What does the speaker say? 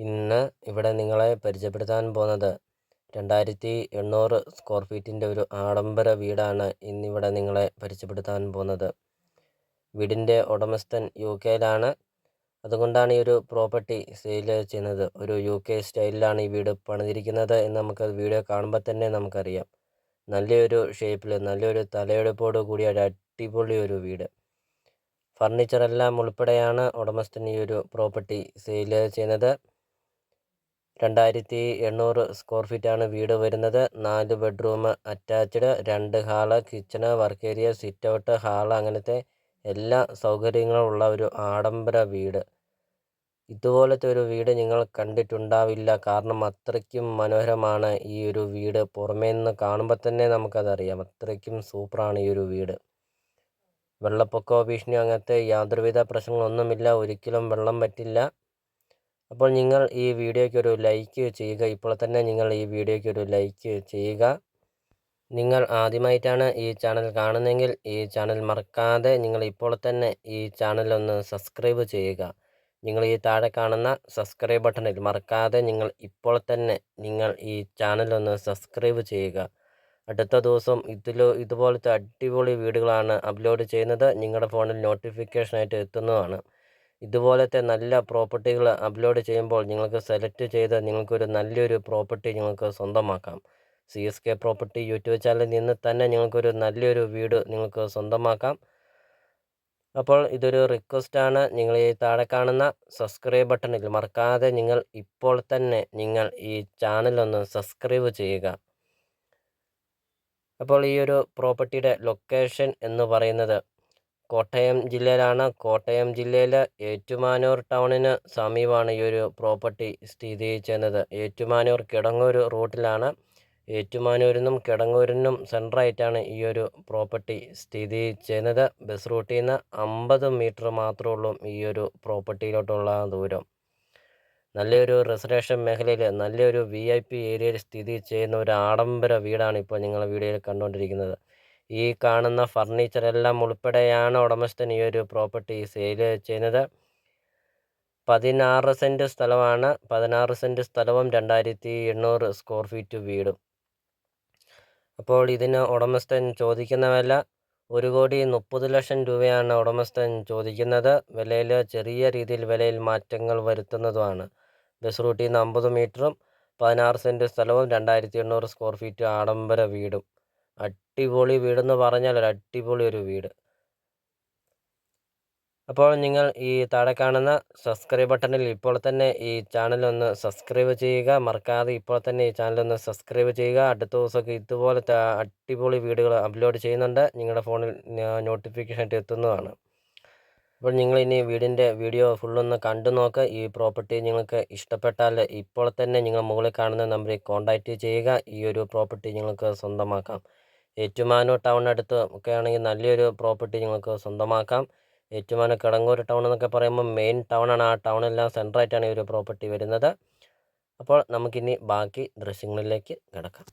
ഇന്ന് ഇവിടെ നിങ്ങളെ പരിചയപ്പെടുത്താൻ പോകുന്നത് 2800 സ്ക്വയർ ഫീറ്റിൻ്റെ ഒരു ആഡംബര വീടാണ് ഇന്നിവിടെ നിങ്ങളെ പരിചയപ്പെടുത്താൻ പോകുന്നത്. വീടിൻ്റെ ഉടമസ്ഥൻ UK-യിലാണ്. അതുകൊണ്ടാണ് ഈ ഒരു പ്രോപ്പർട്ടി സെയിൽ ചെയ്യുന്നത്. ഒരു UK സ്റ്റൈലിലാണ് ഈ വീട് പണിതിരിക്കുന്നത് എന്ന് നമുക്ക് വീഡിയോ കാണുമ്പോൾ തന്നെ നമുക്കറിയാം. നല്ലൊരു ഷേപ്പിൽ നല്ലൊരു തലയെടുപ്പോട് കൂടിയ ഒരു അടിപൊളി ഒരു വീട്. ഫർണിച്ചറെല്ലാം ഉൾപ്പെടെയാണ് ഉടമസ്ഥൻ ഈ ഒരു പ്രോപ്പർട്ടി സെയിൽ ചെയ്യുന്നത്. 2800 സ്ക്വയർ ഫീറ്റാണ് വീട് വരുന്നത്. 4 bedroom attached, 2 hall, kitchen, work area, sit out, hall, അങ്ങനത്തെ എല്ലാ സൗകര്യങ്ങളും ഉള്ള ഒരു ആഡംബര വീട്. ഇതുപോലത്തെ ഒരു വീട് നിങ്ങൾ കണ്ടിട്ടുണ്ടാവില്ല. കാരണം അത്രയ്ക്കും മനോഹരമാണ് ഈ ഒരു വീട്. പുറമേ നിന്ന് കാണുമ്പോൾ തന്നെ നമുക്കതറിയാം. അത്രയ്ക്കും സൂപ്പറാണ് ഈ ഒരു വീട്. വെള്ളപ്പൊക്കമോ ഭീഷണിയോ അങ്ങനത്തെ യാതൊരുവിധ പ്രശ്നങ്ങളൊന്നുമില്ല. ഒരിക്കലും വെള്ളം പറ്റില്ല. അപ്പോൾ നിങ്ങൾ ഈ വീഡിയോയ്ക്ക് ഒരു ലൈക്ക് ചെയ്യുക. ഇപ്പോൾ തന്നെ നിങ്ങൾ ഈ വീഡിയോയ്ക്ക് ഒരു ലൈക്ക് ചെയ്യുക. നിങ്ങൾ ആദ്യമായിട്ടാണ് ഈ ചാനൽ കാണുന്നതെങ്കിൽ ഈ ചാനൽ മറക്കാതെ നിങ്ങൾ ഇപ്പോൾ തന്നെ ഈ ചാനൽ ഒന്ന് സബ്സ്ക്രൈബ് ചെയ്യുക. നിങ്ങൾ ഈ താഴെ കാണുന്ന സബ്സ്ക്രൈബ് ബട്ടണിൽ മറക്കാതെ നിങ്ങൾ ഇപ്പോൾ തന്നെ നിങ്ങൾ ഈ ചാനൽ ഒന്ന് സബ്സ്ക്രൈബ് ചെയ്യുക. അടുത്ത ദിവസം ഇതുപോലത്തെ അടിപൊളി വീഡിയോകളാണ് അപ്ലോഡ് ചെയ്യുന്നത്. നിങ്ങളുടെ ഫോണിൽ നോട്ടിഫിക്കേഷനായിട്ട് എത്തുന്നതാണ്. ഇതുപോലത്തെ നല്ല പ്രോപ്പർട്ടികൾ അപ്ലോഡ് ചെയ്യുമ്പോൾ നിങ്ങൾക്ക് സെലക്ട് ചെയ്ത് നിങ്ങൾക്കൊരു നല്ലൊരു പ്രോപ്പർട്ടി നിങ്ങൾക്ക് സ്വന്തമാക്കാം. CSK പ്രോപ്പർട്ടി യൂട്യൂബ് ചാനലിൽ നിന്ന് തന്നെ നിങ്ങൾക്കൊരു നല്ലൊരു വീട് നിങ്ങൾക്ക് സ്വന്തമാക്കാം. അപ്പോൾ ഇതൊരു റിക്വസ്റ്റാണ്. നിങ്ങൾ ഈ താഴെ കാണുന്ന സബ്സ്ക്രൈബ് ബട്ടണിൽ മറക്കാതെ നിങ്ങൾ ഇപ്പോൾ തന്നെ നിങ്ങൾ ഈ ചാനലൊന്ന് സബ്സ്ക്രൈബ് ചെയ്യുക. അപ്പോൾ ഈ ഒരു പ്രോപ്പർട്ടിയുടെ ലൊക്കേഷൻ എന്ന് പറയുന്നത് കോട്ടയം ജില്ലയിലാണ്. കോട്ടയം ജില്ലയിൽ ഏറ്റുമാനൂർ ടൗണിന് സമീപമാണ് ഈ ഒരു പ്രോപ്പർട്ടി സ്ഥിതി ചെയ്യുന്നത്. ഏറ്റുമാനൂർ കിടങ്ങൂർ റൂട്ടിലാണ്. ഏറ്റുമാനൂരിനും കിടങ്ങൂരിനും സെൻട്രായിട്ടാണ് ഈ ഒരു പ്രോപ്പർട്ടി സ്ഥിതി ചെയ്യുന്നത്. ബസ് റൂട്ടിൽ നിന്ന് 50 മീറ്റർ മാത്രമേ ഉള്ളൂ ഈ ഒരു പ്രോപ്പർട്ടിയിലോട്ടുള്ള ദൂരം. നല്ലൊരു റെസിഡൻഷ്യൽ മേഖലയിൽ നല്ലൊരു VIP ഏരിയയിൽ സ്ഥിതി ചെയ്യുന്ന ഒരു ആഡംബര വീടാണ് ഇപ്പോൾ നിങ്ങൾ വീഡിയോയിൽ കണ്ടുകൊണ്ടിരിക്കുന്നത്. ഈ കാണുന്ന ഫർണിച്ചറെല്ലാം ഉൾപ്പെടെയാണ് ഉടമസ്ഥൻ ഈ ഒരു പ്രോപ്പർട്ടി സെയിൽ ചെയ്യുന്നത്. 16 സെൻറ്റ് സ്ഥലമാണ്. 16 സെൻറ്റ് സ്ഥലവും 2800 സ്ക്വയർ ഫീറ്റ് വീടും. അപ്പോൾ ഇതിന് ഉടമസ്ഥൻ ചോദിക്കുന്ന വില 1,30,00,000 രൂപയാണ് ഉടമസ്ഥൻ ചോദിക്കുന്നത്. വിലയിൽ ചെറിയ രീതിയിൽ വിലയിൽ മാറ്റങ്ങൾ വരുത്തുന്നതുമാണ്. ബസ് റൂട്ടിൽ നിന്ന് 50 മീറ്ററും 16 സെൻറ്റ് സ്ഥലവും 2800 സ്ക്വയർ ഫീറ്റ് ആഡംബര വീടും. അടിപൊളി വീടെന്ന് പറഞ്ഞാൽ ഒരു അടിപൊളി ഒരു വീട്. അപ്പോൾ നിങ്ങൾ ഈ താഴെ കാണുന്ന സബ്സ്ക്രൈബ് ബട്ടണിൽ ഇപ്പോൾ തന്നെ ഈ ചാനലൊന്ന് സബ്സ്ക്രൈബ് ചെയ്യുക. മറക്കാതെ ഇപ്പോൾ തന്നെ ഈ ചാനലൊന്ന് സബ്സ്ക്രൈബ് ചെയ്യുക. അടുത്ത ദിവസമൊക്കെ ഇതുപോലത്തെ അടിപൊളി വീഡിയോകൾ അപ്ലോഡ് ചെയ്യുന്നുണ്ട്. നിങ്ങളുടെ ഫോണിൽ നോട്ടിഫിക്കേഷൻ ആയിട്ട് എത്തുന്നതാണ്. അപ്പോൾ നിങ്ങൾ ഇനി വീടിൻ്റെ വീഡിയോ ഫുള്ളൊന്ന് കണ്ടു നോക്കുക. ഈ പ്രോപ്പർട്ടി നിങ്ങൾക്ക് ഇഷ്ടപ്പെട്ടാൽ ഇപ്പോൾ തന്നെ നിങ്ങൾ മുകളിൽ കാണുന്ന നമ്പറിൽ കോൺടാക്റ്റ് ചെയ്യുക. ഈ ഒരു പ്രോപ്പർട്ടി നിങ്ങൾക്ക് സ്വന്തമാക്കാം. ഏറ്റുമാനൂർ ടൗണിനടുത്ത് ഒക്കെ ആണെങ്കിൽ നല്ലൊരു പ്രോപ്പർട്ടി നിങ്ങൾക്ക് സ്വന്തമാക്കാം. ഏറ്റുമാനൂർ കിടങ്ങൂർ ടൗൺ എന്നൊക്കെ പറയുമ്പോൾ മെയിൻ ടൗണാണ്. ആ ടൗണെല്ലാം സെൻട്രായിട്ടാണ് ഈ ഒരു പ്രോപ്പർട്ടി വരുന്നത്. അപ്പോൾ നമുക്കിനി ബാക്കി ദൃശ്യങ്ങളിലേക്ക് കിടക്കാം.